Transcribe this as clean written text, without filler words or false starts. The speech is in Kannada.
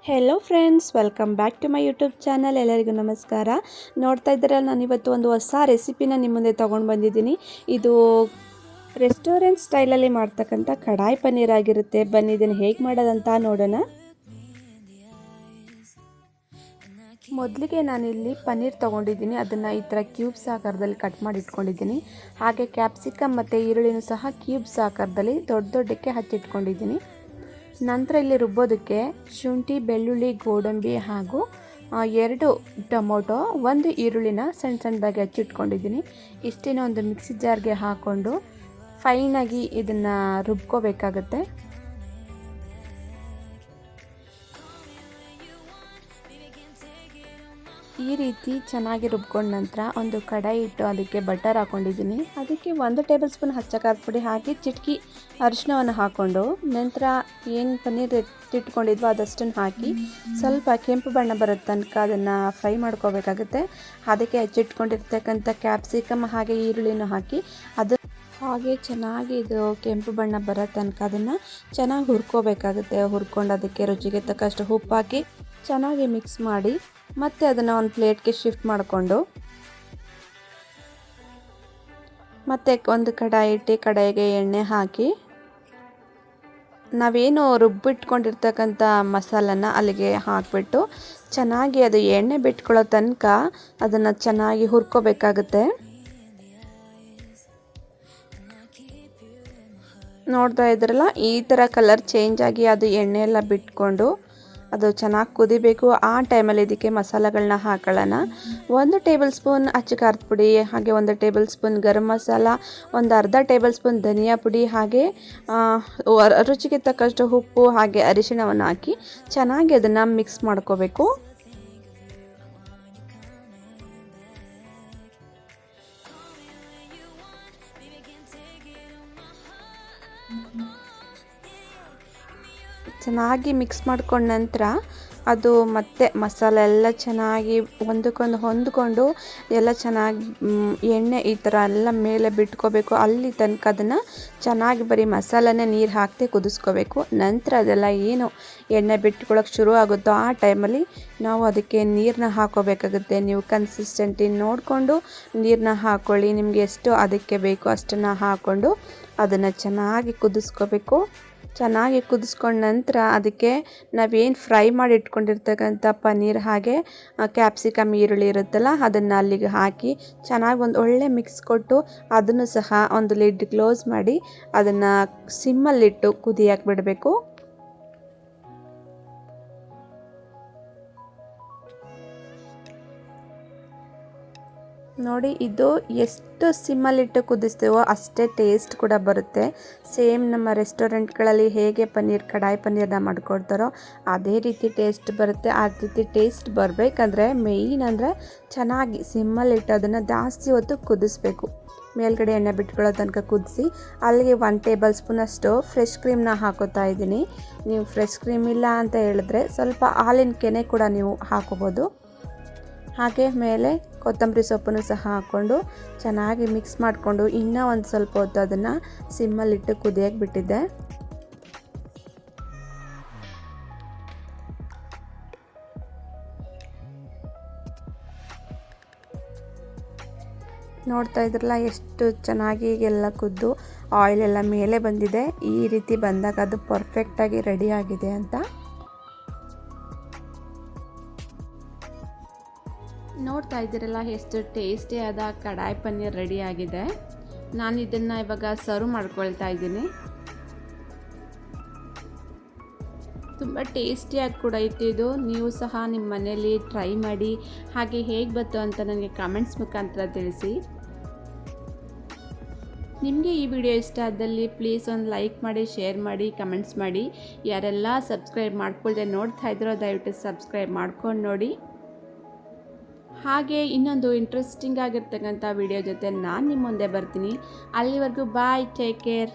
Hello friends, welcome back to my YouTube channel. ಎಲ್ಲರಿಗೂ ನಮಸ್ಕಾರ. ನೋಡ್ತಾ ಇದ್ದೀರ, ನಾನಿವತ್ತು ಒಂದು ಹೊಸ ರೆಸಿಪಿನ ನಿಮ್ಮ ಮುಂದೆ ತೊಗೊಂಡು ಬಂದಿದ್ದೀನಿ. ಇದು ರೆಸ್ಟೋರೆಂಟ್ ಸ್ಟೈಲಲ್ಲಿ ಮಾಡ್ತಕ್ಕಂಥ ಕಡಾಯಿ ಪನ್ನೀರ್ ಆಗಿರುತ್ತೆ. ಬನ್ನಿ ಇದನ್ನು ಹೇಗೆ ಮಾಡೋದಂತ ನೋಡೋಣ. ಮೊದಲಿಗೆ ನಾನಿಲ್ಲಿ ಪನ್ನೀರ್ ತೊಗೊಂಡಿದ್ದೀನಿ. ಅದನ್ನು ಈ ಥರ ಕ್ಯೂಬ್ಸ್ ಆಕಾರದಲ್ಲಿ ಕಟ್ ಮಾಡಿ ಇಟ್ಕೊಂಡಿದ್ದೀನಿ. ಹಾಗೆ ಕ್ಯಾಪ್ಸಿಕಮ್ ಮತ್ತು ಈರುಳ್ಳಿನೂ ಸಹ ಕ್ಯೂಬ್ಸ್ ಆಕಾರದಲ್ಲಿ ದೊಡ್ಡಕ್ಕೆ ಹಚ್ಚಿಟ್ಕೊಂಡಿದ್ದೀನಿ. ನಂತರ ಇಲ್ಲಿ ರುಬ್ಬೋದಕ್ಕೆ ಶುಂಠಿ, ಬೆಳ್ಳುಳ್ಳಿ, ಗೋಡಂಬಿ ಹಾಗೂ 2 ಟೊಮೊಟೊ, 1 ಈರುಳ್ಳಿನ ಸಣ್ಣದಾಗಿ ಹಚ್ಚಿಟ್ಕೊಂಡಿದ್ದೀನಿ. ಇಷ್ಟೇನೋ ಒಂದು ಮಿಕ್ಸಿ ಜಾರ್ಗೆ ಹಾಕ್ಕೊಂಡು ಫೈನಾಗಿ ಇದನ್ನು ರುಬ್ಕೋಬೇಕಾಗತ್ತೆ. ಈ ರೀತಿ ಚೆನ್ನಾಗಿ ರುಬ್ಕೊಂಡ ನಂತರ ಒಂದು ಕಡಾಯಿ ಇಟ್ಟು ಅದಕ್ಕೆ ಬಟರ್ ಹಾಕ್ಕೊಂಡಿದ್ದೀನಿ. ಅದಕ್ಕೆ 1 ಟೇಬಲ್ ಸ್ಪೂನ್ ಹಚ್ಚ ಖಾರದ ಪುಡಿ ಹಾಕಿ ಚಿಟಕಿ ಅರಿಶಿನವನ್ನು ಹಾಕ್ಕೊಂಡು ನಂತರ ಏನು ಪನ್ನೀರ್ ಇಟ್ಕೊಂಡಿದ್ವೋ ಅದಷ್ಟನ್ನು ಹಾಕಿ ಸ್ವಲ್ಪ ಕೆಂಪು ಬಣ್ಣ ಬರೋ ತನಕ ಅದನ್ನು ಫ್ರೈ ಮಾಡ್ಕೋಬೇಕಾಗುತ್ತೆ. ಅದಕ್ಕೆ ಹಚ್ಚಿಟ್ಕೊಂಡಿರ್ತಕ್ಕಂಥ ಕ್ಯಾಪ್ಸಿಕಮ್ ಹಾಗೆ ಈರುಳ್ಳಿನೂ ಹಾಕಿ ಅದು ಹಾಗೆ ಚೆನ್ನಾಗಿ ಇದು ಕೆಂಪು ಬಣ್ಣ ಬರೋ ತನಕ ಅದನ್ನು ಚೆನ್ನಾಗಿ ಹುರ್ಕೋಬೇಕಾಗುತ್ತೆ. ಹುರ್ಕೊಂಡು ಅದಕ್ಕೆ ರುಚಿಗೆ ತಕ್ಕಷ್ಟು ಉಪ್ಪು ಹಾಕಿ ಚೆನ್ನಾಗಿ ಮಿಕ್ಸ್ ಮಾಡಿ ಮತ್ತು ಅದನ್ನು ಒಂದು ಪ್ಲೇಟ್ಗೆ ಶಿಫ್ಟ್ ಮಾಡಿಕೊಂಡು ಮತ್ತು ಒಂದು ಕಡಾಯಿ ಇಟ್ಟು ಕಡಾಯಿಗೆ ಎಣ್ಣೆ ಹಾಕಿ ನಾವೇನು ರುಬ್ಬಿಟ್ಕೊಂಡಿರ್ತಕ್ಕಂಥ ಮಸಾಲನ ಅಲ್ಲಿಗೆ ಹಾಕಿಬಿಟ್ಟು ಚೆನ್ನಾಗಿ ಅದು ಎಣ್ಣೆ ಬಿಟ್ಕೊಳ್ಳೋ ತನಕ ಅದನ್ನು ಚೆನ್ನಾಗಿ ಹುರ್ಕೋಬೇಕಾಗುತ್ತೆ. ನೋಡ್ತಾ ಇದ್ರಲ್ಲ, ಈ ಥರ ಕಲರ್ ಚೇಂಜ್ ಆಗಿ ಅದು ಎಣ್ಣೆ ಎಲ್ಲ ಬಿಟ್ಕೊಂಡು ಅದು ಚೆನ್ನಾಗಿ ಕುದಿಬೇಕು. ಆ ಟೈಮಲ್ಲಿ ಇದಕ್ಕೆ ಮಸಾಲೆಗಳನ್ನ ಹಾಕೊಳ್ಳೋಣ. 1 ಟೇಬಲ್ ಸ್ಪೂನ್ ಅಚ್ಚ ಖಾರದ ಪುಡಿ, ಹಾಗೆ 1 ಟೇಬಲ್ ಸ್ಪೂನ್ ಗರಂ ಮಸಾಲ, ಒಂದು ಅರ್ಧ ಟೇಬಲ್ ಸ್ಪೂನ್ ಧನಿಯಾ ಪುಡಿ, ಹಾಗೆ ರುಚಿಗೆ ತಕ್ಕಷ್ಟು ಉಪ್ಪು ಹಾಗೆ ಅರಿಶಿಣವನ್ನು ಹಾಕಿ ಚೆನ್ನಾಗಿ ಅದನ್ನು ಮಿಕ್ಸ್ ಮಾಡ್ಕೋಬೇಕು. ಚೆನ್ನಾಗಿ ಮಿಕ್ಸ್ ಮಾಡ್ಕೊಂಡ ನಂತರ ಅದು ಮತ್ತೆ ಮಸಾಲೆ ಎಲ್ಲ ಚೆನ್ನಾಗಿ ಒಂದಕ್ಕೊಂದು ಹೊಂದ್ಕೊಂಡು ಎಲ್ಲ ಚೆನ್ನಾಗಿ ಎಣ್ಣೆ ಈ ಥರ ಎಲ್ಲ ಮೇಲೆ ಬಿಟ್ಕೋಬೇಕು. ಅಲ್ಲಿ ತನಕ ಅದನ್ನು ಚೆನ್ನಾಗಿ ಬರೀ ಮಸಾಲನೇ ನೀರು ಹಾಕದೆ ಕುದಿಸ್ಕೋಬೇಕು. ನಂತರ ಅದೆಲ್ಲ ಏನು ಎಣ್ಣೆ ಬಿಟ್ಕೊಳ್ಳೋಕೆ ಶುರು ಆಗುತ್ತೋ ಆ ಟೈಮಲ್ಲಿ ನಾವು ಅದಕ್ಕೆ ನೀರನ್ನ ಹಾಕೋಬೇಕಾಗುತ್ತೆ. ನೀವು ಕನ್ಸಿಸ್ಟೆಂಟಿ ನೋಡಿಕೊಂಡು ನೀರನ್ನ ಹಾಕ್ಕೊಳ್ಳಿ. ನಿಮಗೆ ಎಷ್ಟು ಅದಕ್ಕೆ ಬೇಕು ಅಷ್ಟನ್ನು ಹಾಕ್ಕೊಂಡು ಅದನ್ನು ಚೆನ್ನಾಗಿ ಕುದಿಸ್ಕೋಬೇಕು. ಚೆನ್ನಾಗಿ ಕುದಿಸ್ಕೊಂಡ ನಂತರ ಅದಕ್ಕೆ ನಾವೇನು ಫ್ರೈ ಮಾಡಿ ಇಟ್ಕೊಂಡಿರ್ತಕ್ಕಂಥ ಪನ್ನೀರ್ ಹಾಗೆ ಕ್ಯಾಪ್ಸಿಕಮ್ ಈರುಳ್ಳಿ ಇರುತ್ತಲ್ಲ ಅದನ್ನು ಅಲ್ಲಿಗೆ ಹಾಕಿ ಚೆನ್ನಾಗಿ ಒಂದು ಒಳ್ಳೆ ಮಿಕ್ಸ್ ಕೊಟ್ಟು ಅದನ್ನು ಸಹ ಒಂದು ಲಿಡ್ ಕ್ಲೋಸ್ ಮಾಡಿ ಅದನ್ನು ಸಿಮ್ಮಲ್ಲಿಟ್ಟು ಕುದಿಯಕ್ಕೆ ಬಿಡಬೇಕು. ನೋಡಿ, ಇದು ಎಷ್ಟು ಸಿಮ್ಮಲ್ಲಿಟ್ಟು ಕುದಿಸ್ತೀವೋ ಅಷ್ಟೇ ಟೇಸ್ಟ್ ಕೂಡ ಬರುತ್ತೆ. ಸೇಮ್ ನಮ್ಮ ರೆಸ್ಟೋರೆಂಟ್ಗಳಲ್ಲಿ ಹೇಗೆ ಕಡಾಯಿ ಪನ್ನೀರ್ನ ಮಾಡ್ಕೊಡ್ತಾರೋ ಅದೇ ರೀತಿ ಟೇಸ್ಟ್ ಬರುತ್ತೆ. ಆ ರೀತಿ ಟೇಸ್ಟ್ ಬರಬೇಕಂದ್ರೆ ಮೇಯ್ನ್ ಅಂದರೆ ಚೆನ್ನಾಗಿ ಸಿಮ್ಮಲ್ಲಿಟ್ಟು ಅದನ್ನು ಜಾಸ್ತಿ ಹೊತ್ತು ಕುದಿಸ್ಬೇಕು. ಮೇಲ್ಗಡೆ ಎಣ್ಣೆ ಬಿಟ್ಕೊಳ್ಳೋ ತನಕ ಕುದಿಸಿ ಅಲ್ಲಿಗೆ 1 ಟೇಬಲ್ ಸ್ಪೂನಷ್ಟು ಫ್ರೆಶ್ ಕ್ರೀಮ್ನ ಹಾಕೋತಾ ಇದ್ದೀನಿ. ನೀವು ಫ್ರೆಶ್ ಕ್ರೀಮ್ ಇಲ್ಲ ಅಂತ ಹೇಳಿದ್ರೆ ಸ್ವಲ್ಪ ಹಾಲಿನ ಕೆನೆ ಕೂಡ ನೀವು ಹಾಕೋಬೋದು. ಹಾಗೆ ಮೇಲೆ ಕೊತ್ತಂಬರಿ ಸೊಪ್ಪನ್ನು ಸಹ ಹಾಕ್ಕೊಂಡು ಚೆನ್ನಾಗಿ ಮಿಕ್ಸ್ ಮಾಡಿಕೊಂಡು ಇನ್ನೂ ಒಂದು ಸ್ವಲ್ಪ ಹೊತ್ತು ಅದನ್ನು ಸಿಮ್ಮಲ್ಲಿಟ್ಟು ಕುದಿಯಕ್ಕೆ ಬಿಟ್ಟಿದ್ದೆ. ನೋಡ್ತಾ ಇದ್ರಲ್ಲ ಎಷ್ಟು ಚೆನ್ನಾಗಿ ಎಲ್ಲ ಕುದ್ದು ಆಯಿಲೆಲ್ಲ ಮೇಲೆ ಬಂದಿದೆ. ಈ ರೀತಿ ಬಂದಾಗ ಅದು ಪರ್ಫೆಕ್ಟಾಗಿ ರೆಡಿ ಆಗಿದೆ ಅಂತ. ನೋಡ್ತಾ ಇದ್ದೀರಲ್ಲ ಎಷ್ಟು ಟೇಸ್ಟಿಯಾದ ಕಡಾಯಿ ಪನ್ನೀರ್ ರೆಡಿ ಆಗಿದೆ. ನಾನು ಇದನ್ನು ಇವಾಗ ಸರ್ವ್ ಮಾಡ್ಕೊಳ್ತಾ ಇದ್ದೀನಿ. ತುಂಬ ಟೇಸ್ಟಿಯಾಗಿ ಕೂಡ ಇತ್ತು ಇದು. ನೀವು ಸಹ ನಿಮ್ಮ ಮನೆಯಲ್ಲಿ ಟ್ರೈ ಮಾಡಿ ಹಾಗೆ ಹೇಗೆ ಬಂತು ಅಂತ ನನಗೆ ಕಮೆಂಟ್ಸ್ ಮುಖಾಂತರ ತಿಳಿಸಿ. ನಿಮಗೆ ಈ ವಿಡಿಯೋ ಇಷ್ಟ ಆದಲ್ಲಿ ಪ್ಲೀಸ್ ಒಂದು ಲೈಕ್ ಮಾಡಿ, ಶೇರ್ ಮಾಡಿ, ಕಮೆಂಟ್ಸ್ ಮಾಡಿ. ಯಾರೆಲ್ಲ ಸಬ್ಸ್ಕ್ರೈಬ್ ಮಾಡ್ಕೊಳ್ದೆ ನೋಡ್ತಾ ಇದ್ರೋ ದಯವಿಟ್ಟು ಸಬ್ಸ್ಕ್ರೈಬ್ ಮಾಡ್ಕೊಂಡು ನೋಡಿ. ಹಾಗೆ ಇನ್ನೊಂದು ಇಂಟ್ರೆಸ್ಟಿಂಗ್ ಆಗಿರ್ತಕ್ಕಂಥ ವಿಡಿಯೋ ಜೊತೆ ನಾನು ನಿಮ್ಮ ಮುಂದೆ ಬರ್ತೀನಿ. ಅಲ್ಲಿವರೆಗೂ ಬಾಯ್, ಟೇಕ್ ಕೇರ್.